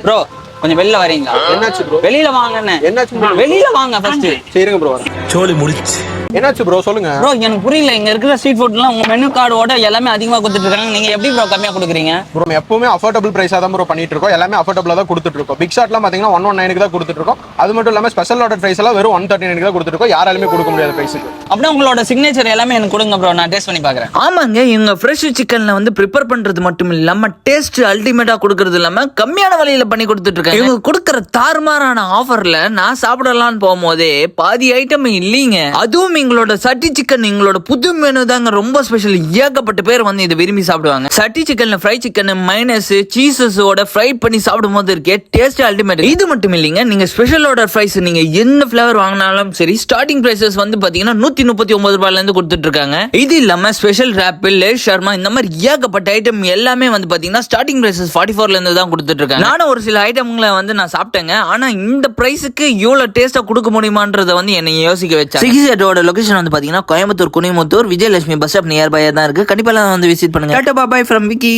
Bro கொஞ்சம் வெளியில வரீங்களா? என்னாச்சு ப்ரோ? வெளியில வாங்கன்னு. என்னாச்சு bro? வெளியில வாங்க ஃபர்ஸ்ட். சரிங்க ப்ரோ. சோலி முடிச்சு. என்னாச்சு ப்ரோ சொல்லுங்க. ப்ரோ எனக்கு புரியல, இங்க இருக்கிற ஸ்ட்ரீட் ஃபுட்லாம் உங்க மெனு கார்டோட எல்லாமே அதிகமா கொடுத்துட்டு இருக்காங்க. நீங்க எப்படி ப்ரோ கம்மியா கொடுக்குறீங்க? ப்ரோ எப்பவுமே அஃபோர்டபுள் பிரைஸா தான் ப்ரோ பண்ணிட்டு இருக்கோம். எல்லாமே அஃபோர்டபுளா தான் கொடுத்துட்டு இருக்கோம். பிக் ஷாட்லாம் பாத்தீங்கன்னா 119 தான் கொடுத்துட்டு இருக்கோம். அது மட்டும் இல்லாம ஸ்பெஷல் ஆர்டர் பிரைஸ் எல்லாம் வெறும் 139 தான் கொடுத்துட்டு இருக்கோம். யாராலுமே கொடுக்க முடியாத பிரைஸுக்கு. அப்படியே உங்களோட சிக்னேச்சர் எல்லாமே எனக்கு கொடுங்க ப்ரோ, நான் டேஸ்ட் பண்ணி பாக்குறேன். ஆமாங்க, இவங்க ஃப்ரெஷ் சிக்கன்ல வந்து ப்ரிப்பேர் பண்றது மட்டும் இல்லாம டேஸ்ட் அல்டிமேட்டா கொடுக்கறது இல்லாம கம்மியான விலையில பண்ணி கொடுத்துட்டு இருக்காங்க. இவங்க கொடுக்கற தாறுமாறான ஆஃபர்ல நான் சாப்பிடலாம்னு போகும்போதே பாதி ஐட்டம் இல்லீங்க. அதுவும் எங்களோட சட்டி சிக்கன், எங்களோட புது மெனு தாங்க ரொம்ப ஸ்பெஷல். ஏகப்பட்ட பேர் வந்து இதை விரும்பி சாப்பிடுவாங்க. சட்டி சிக்கன்ல ஃப்ரை சிக்கன் மைனஸ் சீசஸோட ஃப்ரை பண்ணி சாப்பிடும் போது இருக்கே டேஸ்ட் அல்டிமேட். இது மட்டும் இல்லைங்க, நீங்க ஸ்பெஷல் ஆர்டர் ஃப்ரைஸ் நீங்க என்ன ஃபிளேவர் வாங்கினாலும் சரி ஸ்டார்டிங் பிரைசஸ் வந்து பாத்தீங்கன்னா 139 ரூபாயில இருந்து கொடுத்துட்டு இருக்காங்க. இது இல்லாம ஸ்பெஷல் ராப், லேஸ் ஷர்மா இந்த மாதிரி ஏகப்பட்ட ஐட்டம் எல்லாமே வந்து பாத்தீங்கன்னா ஸ்டார்டிங் பிரைசஸ் 44ல இருந்து தான் கொடுத்துட்டு இருக்காங்க. நானும் ஒரு சில ஐட்டம்களை வந்து நான் சாப்பிட்டேங்க. ஆனா இந்த பிரைஸுக்கு இவ்வளவு டேஸ்டா கொடுக்க முடியுமான்றத வந்து என்னை யோசிக்க வச்சா. சிகிசேட்டோட லொகேஷன் வந்து பாத்தீங்கன்னா Coimbatore, Kunimuthur, Vijayalakshmi bus stop nearby தான் இருக்கு. கண்டிப்பா வந்து விசிட் பண்ணுங்க. Tata bye from Vicky.